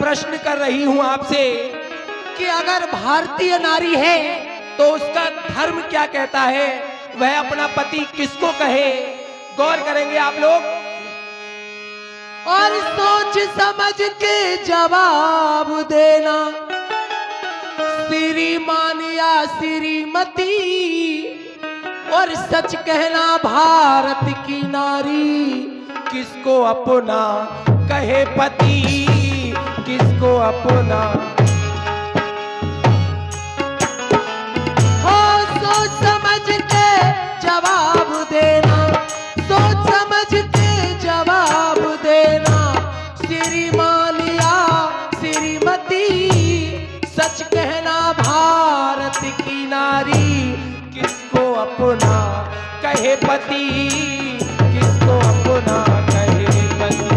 प्रश्न कर रही हूं आपसे कि अगर भारतीय नारी है तो उसका धर्म क्या कहता है, वह अपना पति किसको कहे? गौर करेंगे आप लोग और सोच समझ के जवाब देना। श्रीमान या श्रीमती, और सच कहना भारत की नारी किसको अपना कहे पति, किसको अपना। हो सोच समझ के जवाब देना, सोच समझ के जवाब देना। श्रीमान या श्रीमती, सच कहना भारत की नारी किसको अपना कहे पति, किसको अपना कहे पति।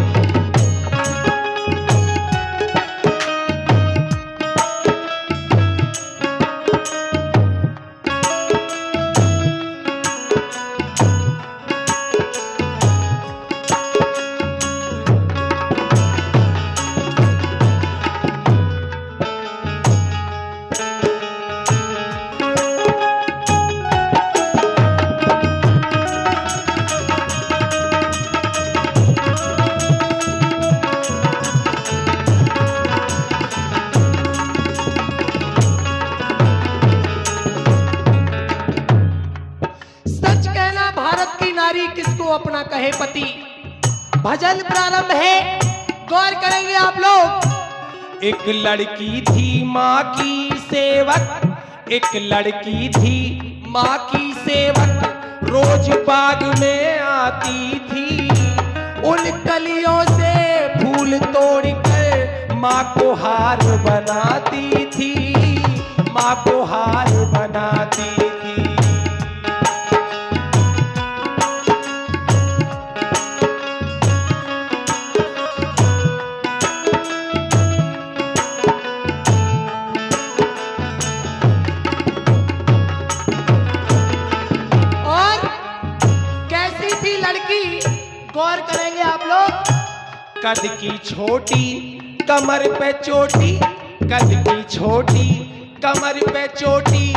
किसको अपना कहे पति। भजन प्रारंभ है, गौर करेंगे आप लोग। एक लड़की थी माँ की सेवक, एक लड़की थी माँ की सेवक, रोज बाग में आती थी। उन कलियों से फूल तोड़कर माँ को हार बनाती थी, माँ को हार बनाती थी। गौर करेंगे आप लोग। कद की छोटी कमर पे चोटी, कद की छोटी कमर पे चोटी,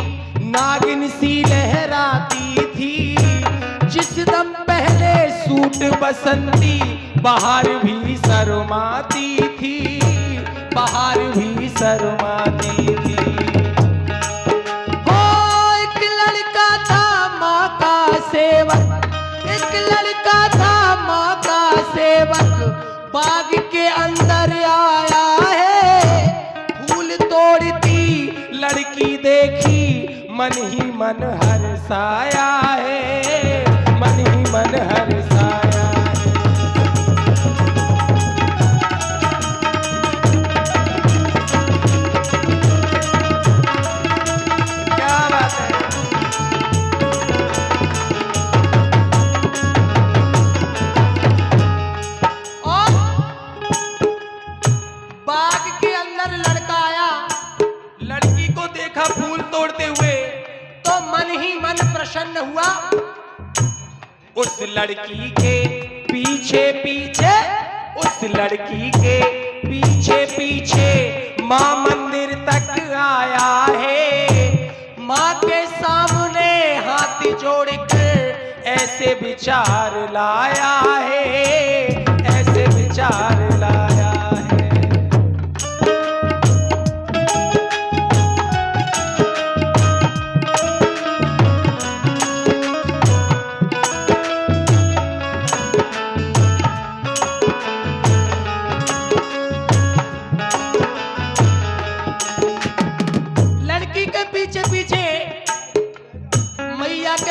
नागिन सी लहराती थी। जिस दम पहले सूट बसंती, बाहर भी शर्माती थी, बाहर भी शर्माती थी। हो एक लड़का था माँ का सेवक, एक लड़का था माँ का सेवक, बाग के अंदर आया है। फूल तोड़ती लड़की देखी, मन ही मन हर्षाया है, मन ही मन हर्षाया है। क्या बात है। फूल तोड़ते हुए तो मन ही मन प्रसन्न हुआ। उस लड़की के पीछे पीछे, उस लड़की के पीछे पीछे माँ मंदिर तक आया है। माँ के सामने हाथ जोड़कर ऐसे विचार लाया है, ऐसे विचार लाया है।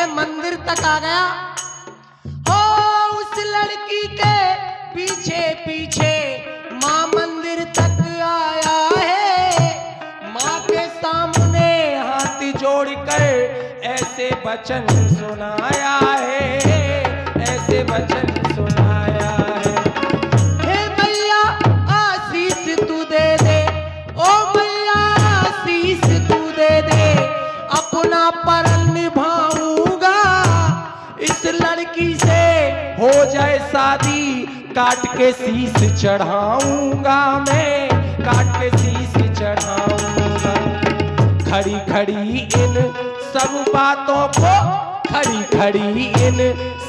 मंदिर तक आ गया। हो उस लड़की के पीछे पीछे माँ मंदिर तक आया है। माँ के सामने हाथ जोड़कर ऐसे वचन सुनाया है, ऐसे वचन सुनाया है। हे मैया आशीष तू दे दे, ओ मैया आशीष तू दे दे, अपना परन निभाऊंगा। इस लड़की से हो जाए शादी, काट के शीश चढ़ाऊंगा मैं, काट के शीश चढ़ाऊंगा। खड़ी खड़ी इन सब बातों को, खड़ी खड़ी इन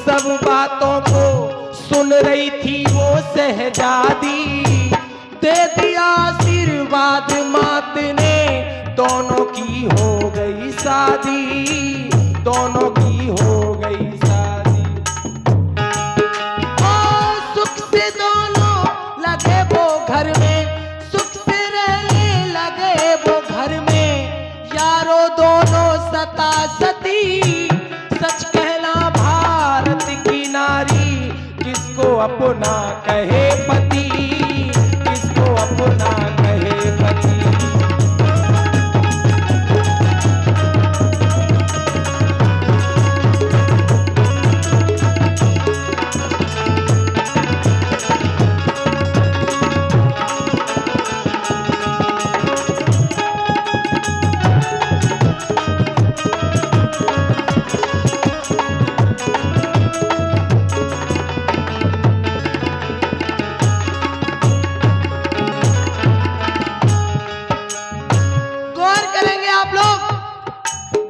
सब बातों को सुन रही थी वो शहजादी। दे दिया आशीर्वाद मात ने, दोनों की हो गई शादी, दोनों की हो गई शादी। ओ सुख से दोनों लगे वो घर में, सुख से रहने लगे वो घर में। यारों दोनों सता सती, सच कहना भारत की नारी। किसको अपना कहे पति, किसको अपना कहे पति।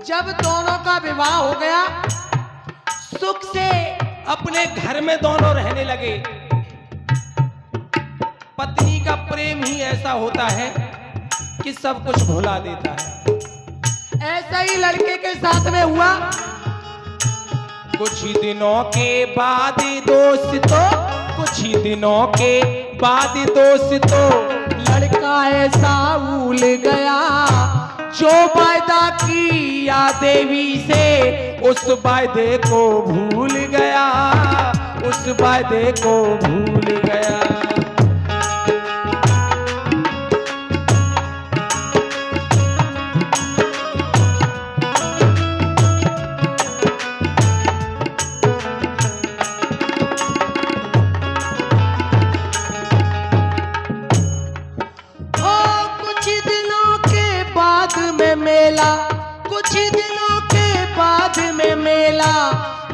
जब दोनों का विवाह हो गया, सुख से अपने घर में दोनों रहने लगे। पत्नी का प्रेम ही ऐसा होता है कि सब कुछ भुला देता है। ऐसा ही लड़के के साथ में हुआ। कुछ ही दिनों के बाद दोस्तों, कुछ ही दिनों के बाद दोस्तों, लड़का ऐसा भूल गया जो वायदा किया देवी से, उस वायदे को भूल गया, उस वायदे को भूल गया। मेला कुछ दिनों के बाद में मेला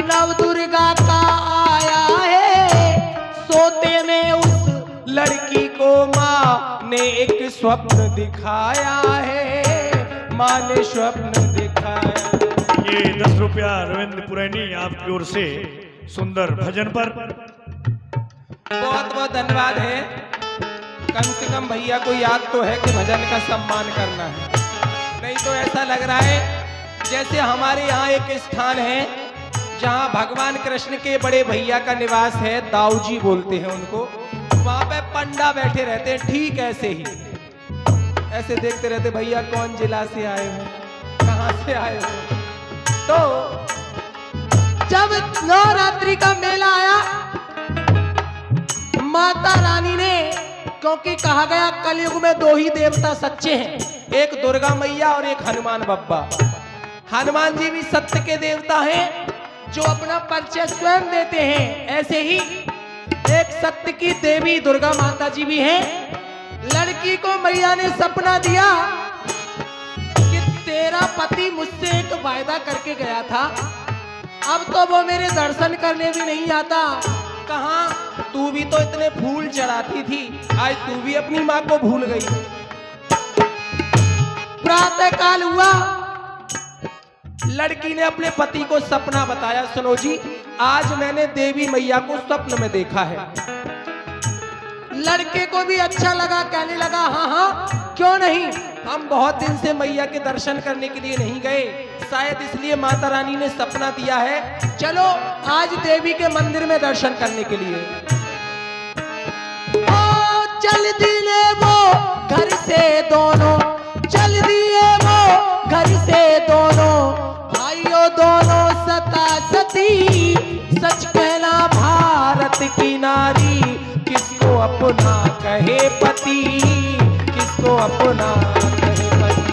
नव दुर्गा का आया है। सोते में उस लड़की को माँ ने एक स्वप्न दिखाया है, माँ ने स्वप्न दिखाया। ये 10 रुपया रविंद्र पुरैनी आपकी ओर से सुंदर भजन पर बहुत बहुत धन्यवाद है। कम से कम भैया को याद तो है कि भजन का सम्मान करना है, नहीं तो ऐसा लग रहा है जैसे हमारे यहाँ एक स्थान है जहाँ भगवान कृष्ण के बड़े भैया का निवास है, दाऊजी बोलते हैं उनको। वहाँ पे पंडा बैठे रहते हैं, ठीक ऐसे ही, ऐसे देखते रहते भैया कौन जिला से आए हो, कहाँ से आए हो। तो जब नवरात्रि का मेला आया, माता रानी ने, क्योंकि कहा गया कलयुग में 2 ही देवता सच्चे हैं, एक दुर्गा मैया और एक हनुमान बप्पा। हनुमान जी भी सत्य के देवता हैं जो अपना परिचय स्वयं देते हैं, ऐसे ही एक सत्य की देवी दुर्गा माता जी भी हैं। लड़की को मैया ने सपना दिया कि तेरा पति मुझसे एक वायदा करके गया था, अब तो वो मेरे दर्शन करने भी नहीं आता। कहाँ, तू भी तो इतने फूल चढ़ाती थी, आज तू भी अपनी माँ को भूल गई। प्रातः काल हुआ, लड़की ने अपने पति को सपना बताया, सुनो जी आज मैंने देवी मैया को स्वप्न में देखा है। लड़के को भी अच्छा लगा, कहने लगा हाँ हाँ क्यों नहीं, हम बहुत दिन से मैया के दर्शन करने के लिए नहीं गए, शायद इसलिए माता रानी ने सपना दिया है, चलो आज देवी के मंदिर में दर्शन करने के लिए। ओ चल दिए वो घर से दोनों, चल दिए वो घर से दोनों, भाइयों दोनों सता सती। सच कहना भारत की नारी, किसको अपना कहे पति, किसको अपना कहे पति।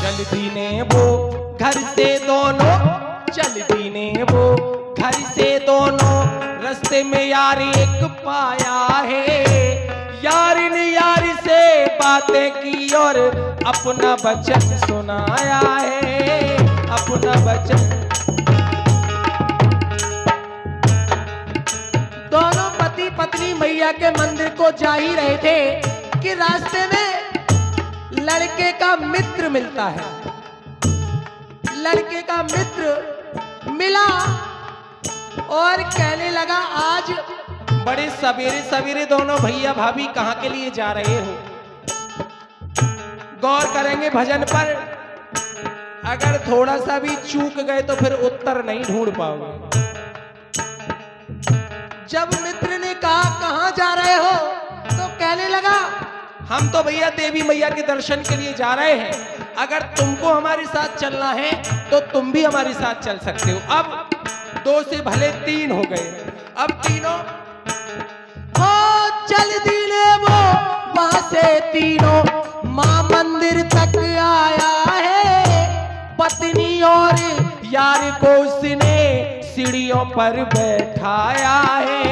चलती ने वो घर से दोनों, चलती ने वो घर से दोनों, रास्ते में यार एक पाया है, यार ने यार से बातें की और अपना वचन सुनाया है, अपना वचन। दोनों पति पत्नी मैया के मंदिर को जा ही रहे थे कि रास्ते में लड़के का मित्र मिलता है। लड़के का मित्र मिला और कहने लगा, आज बड़े सवेरे सवेरे दोनों भैया भाभी कहाँ के लिए जा रहे हो? गौर करेंगे भजन पर, अगर थोड़ा सा भी चूक गए तो फिर उत्तर नहीं ढूंढ पाओगे। जब मित्र ने कहा कहाँ जा रहे हो, तो कहने लगा, हम तो भैया देवी मैया के दर्शन के लिए जा रहे हैं, अगर तुमको हमारे साथ चलना है तो तुम भी हमारे साथ चल सकते हो। अब 2 से भले 3 हो गए। अब तीनों हो चल दिले वो वहां से तीनों मां मंदिर तक आया है। पत्नी और यार को उसने सीढ़ियों पर बैठाया है,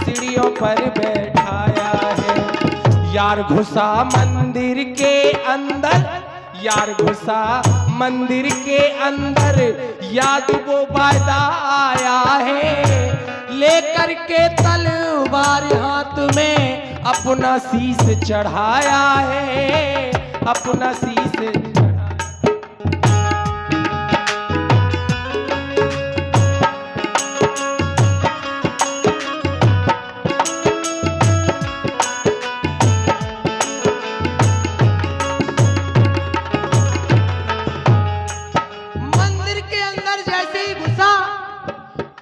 सीढ़ियों पर बैठाया है। यार घुसा मंदिर के अंदर, यार घुसा मंदिर के अंदर, याद वो वायदा आया है। लेकर के तलवार हाथ में अपना शीश चढ़ाया है, अपना शीश चढ़ाया।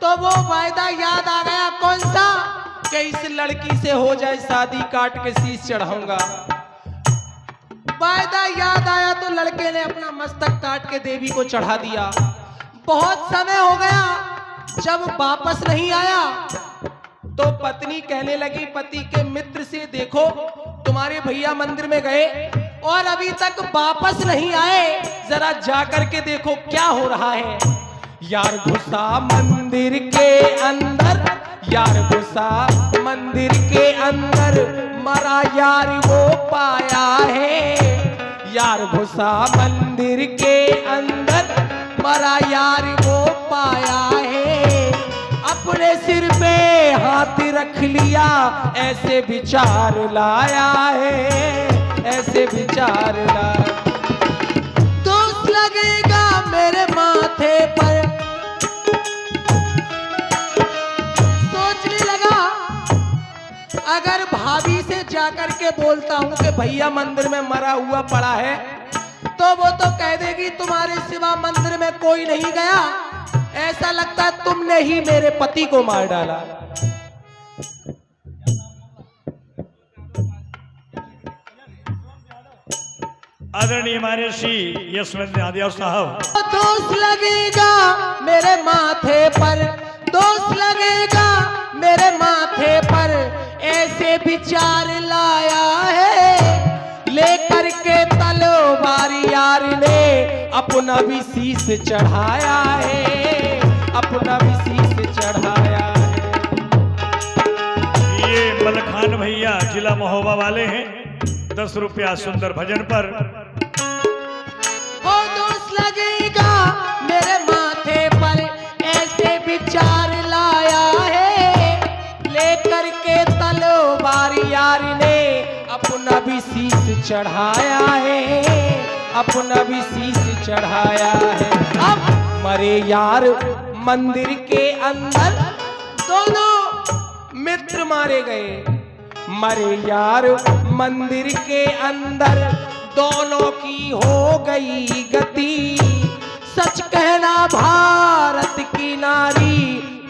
तो वो वायदा याद आ गया, कौन सा? कि इस लड़की से हो जाए शादी, काट के शीश चढ़ाऊंगा। वायदा याद आया तो लड़के ने अपना मस्तक काट के देवी को चढ़ा दिया। बहुत समय हो गया, जब वापस नहीं आया तो पत्नी कहने लगी पति के मित्र से, देखो तुम्हारे भैया मंदिर में गए और अभी तक वापस नहीं आए, जरा जाकर के देखो क्या हो रहा है। यार घुसा मंदिर के अंदर, यार घुसा मंदिर के अंदर, मरा यार वो पाया है। यार घुसा मंदिर के अंदर, मरा यार वो पाया है। अपने सिर पे हाथ रख लिया, ऐसे विचार लाया है, ऐसे विचार लाया। दोष लगेगा मेरे माथे पर, अगर भाभी से जाकर के बोलता हूं कि भैया मंदिर में मरा हुआ पड़ा है, तो वो तो कह देगी तुम्हारे सिवा मंदिर में कोई नहीं गया, ऐसा लगता है तुमने ही मेरे पति को मार डाला। आदरणीय महर्षि यशवंत यादव साहब, दोष लगेगा मेरे माथे पर, दोष लगेगा मेरे माथे पर, ऐसे विचार लाया है। लेकर के तलवार यार ने अपना भी शीश चढ़ाया है, अपना भी शीश चढ़ाया है। ये मलखान भैया जिला महोबा वाले हैं, 10 रुपया सुंदर भजन पर। ओ दोष लगेगा मेरे माथे पर, ऐसे विचार लाया है। लेकर के तलवार यार ने अपना भी शीश चढ़ाया है, अपना भी शीश चढ़ाया है। अब मरे यार मंदिर के अंदर, दोनों मित्र मारे गए। मरे यार मंदिर के अंदर, दोनों की हो गई गति। सच कहना भारत की नारी,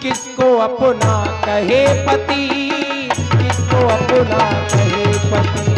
किसको अपना कहे पति, किसको अपना कहे पति।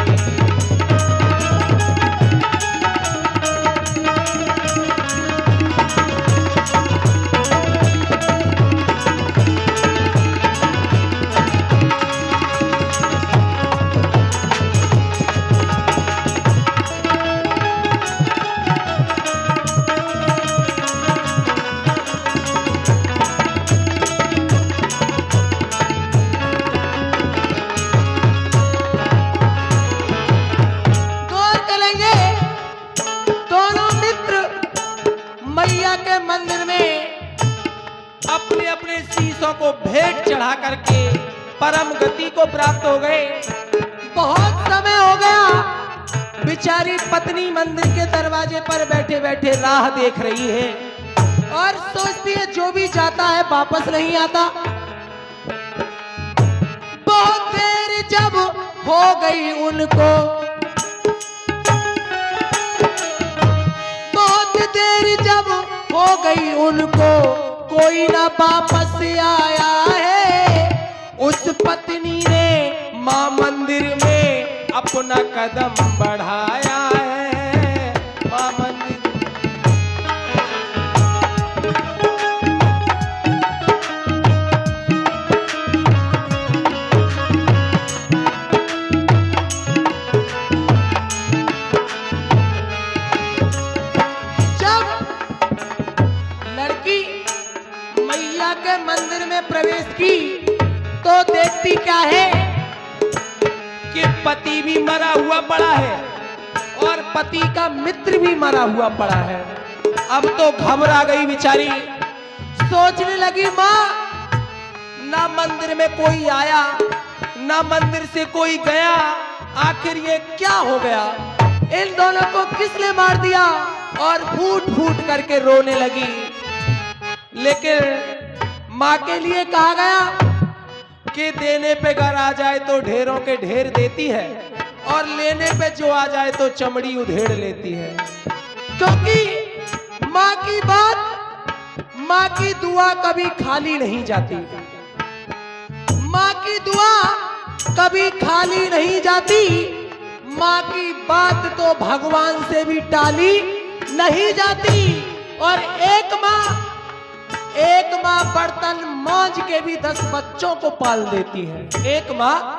करके परम गति को प्राप्त हो गए। बहुत समय हो गया, बेचारी पत्नी मंदिर के दरवाजे पर बैठे बैठे राह देख रही है और सोचती है जो भी जाता है वापस नहीं आता। बहुत देर जब हो गई उनको, बहुत देर जब हो गई उनको, कोई ना वापस आया है। उस पत्नी ने मां मंदिर में अपना कदम बढ़ाया है। मां मंदिर के मंदिर में प्रवेश की तो देखती क्या है कि पति भी मरा हुआ पड़ा है और पति का मित्र भी मरा हुआ पड़ा है। अब तो घबरा गई बेचारी, सोचने लगी मां, ना मंदिर में कोई आया ना मंदिर से कोई गया, आखिर ये क्या हो गया? इन दोनों को किसने मार दिया? और फूट फूट करके रोने लगी। लेकिन माँ के लिए कहा गया कि देने पे घर आ जाए तो ढेरों के ढेर देती है और लेने पे जो आ जाए तो चमड़ी उधेड़ लेती है। क्योंकि माँ की बात, माँ की दुआ कभी खाली नहीं जाती। माँ की दुआ कभी खाली नहीं जाती। माँ की बात तो भगवान से भी टाली नहीं जाती। और एक माँ बर्तन मांज के भी 10 बच्चों को पाल देती है। एक माँ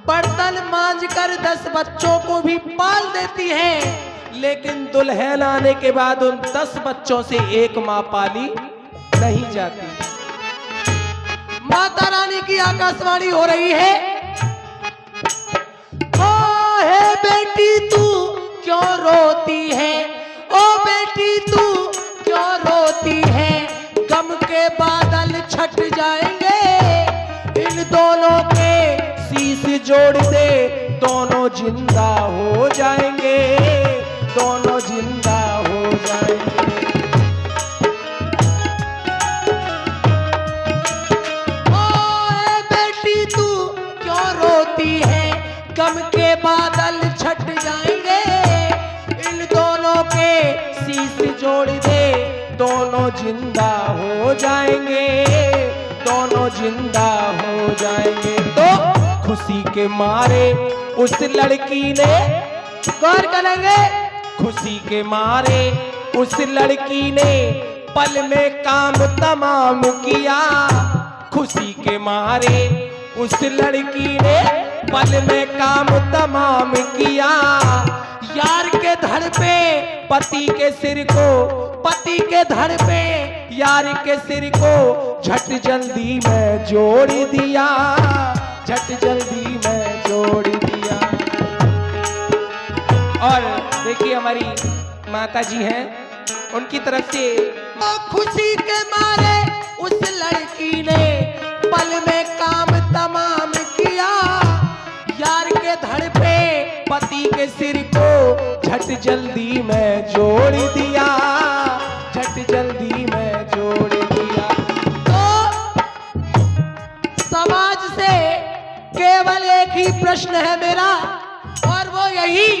बर्तन मांज कर 10 बच्चों को भी पाल देती है, लेकिन दुल्हन आने के बाद उन 10 बच्चों से एक माँ पाली नहीं जाती। माता रानी की आकाशवाणी हो रही है, ओ है बेटी तू क्यों रोती है, ओ बेटी तू क्यों रोती है, गम के बादल छट जाएंगे, इन दोनों के शीश जोड़ दे, दोनों जिंदा हो जाएंगे, दोनों जिंदा हो जाएंगे। ओए बेटी तू क्यों रोती है, गम के बादल छट जाएंगे, इन दोनों के शीश जोड़ दे, दोनों जिंदा हो जाएंगे, दोनों जिंदा हो जाएंगे। तो खुशी के मारे उस लड़की ने, गौर करेंगे, खुशी के मारे उस लड़की ने पल में काम तमाम किया। खुशी के मारे उस लड़की ने पल में काम तमाम किया। यार के धड़ पे पति के सिर को, पति के धड़ पे यार के सिर को झट जल्दी में जोड़ दिया, झट जल्दी में जोड़ दिया। और देखिए हमारी माता जी हैं, उनकी तरफ से खुशी के मारे उस लड़की ने पल में काम तमाम किया। यार के धड़ पे पति के सिर को झट जल्दी में जोड़ दिया, झट जल्दी में जोड़ दिया। तो समाज से केवल एक ही प्रश्न है मेरा, और वो यही,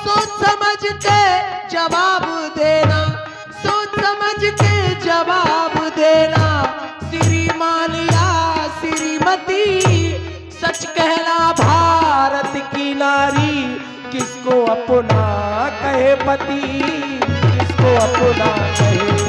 सोच समझ के जवाब देना, सोच समझ के जवाब देना। श्रीमान या श्रीमती, सच कहना भारत की नारी, किसको अपना कहे पति, किसको अपना कहे पति।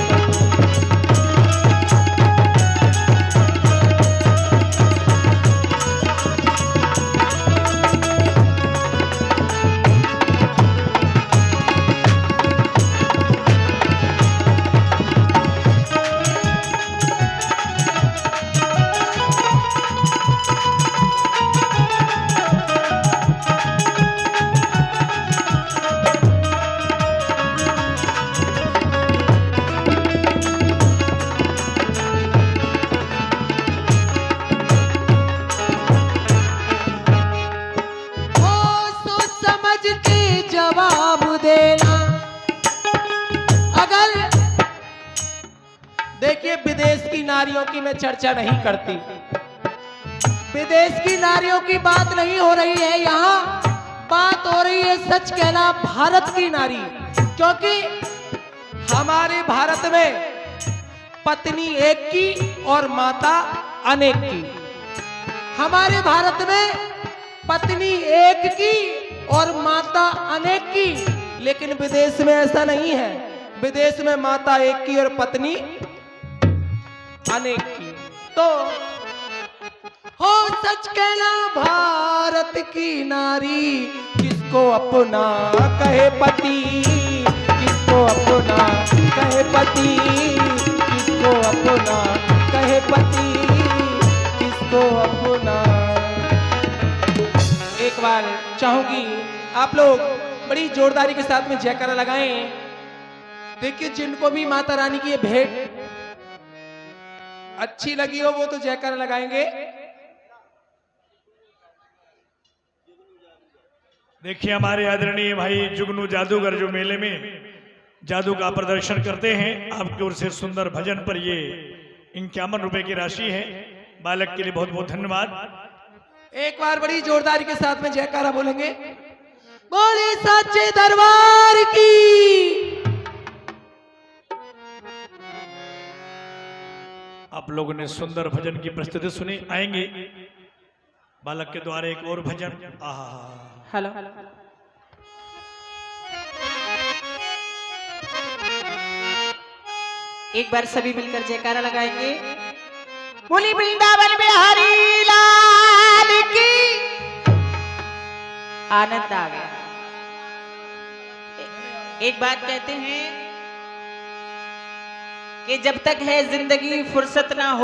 देखिए विदेश की नारियों की मैं चर्चा नहीं करती, विदेश की नारियों की बात नहीं हो रही है, यहाँ बात हो रही है सच कहना भारत की नारी। क्योंकि हमारे भारत में पत्नी एक की और माता अनेक की, हमारे भारत में पत्नी एक की और माता अनेक की, लेकिन विदेश में ऐसा नहीं है। विदेश में माता एक की और पत्नी अनेक की। तो हो सच कहना भारत की नारी, किसको अपना कहे पति, किसको अपना कहे पति, किसको अपना कहे पति, किसको अपना। एक बार चाहूंगी आप लोग बड़ी जोरदारी के साथ में जयकारा लगाएं। देखिए जिनको भी माता रानी की ये भेंट अच्छी लगी हो वो तो जयकारा लगाएंगे। देखिए हमारे आदरणीय भाई जुगनू जादूगर जो मेले में जादू का प्रदर्शन करते हैं, आपकी ओर से सुंदर भजन पर ये 51 रुपए की राशि है। बालक के लिए बहुत बहुत धन्यवाद। एक बार बड़ी जोरदारी के साथ में जयकारा बोलेंगे। बोले सच्चे दरबार की। आप लोगों ने सुंदर भजन की प्रस्तुति सुनी। आएंगे बालक के द्वारा एक और भजन। आहा, हेलो, एक बार सभी मिलकर जयकारा लगाएंगे। बोली वृंदावन बिहारी लाल की। आनंद आ गया। एक बात कहते हैं कि जब तक है जिंदगी फुर्सत ना हो।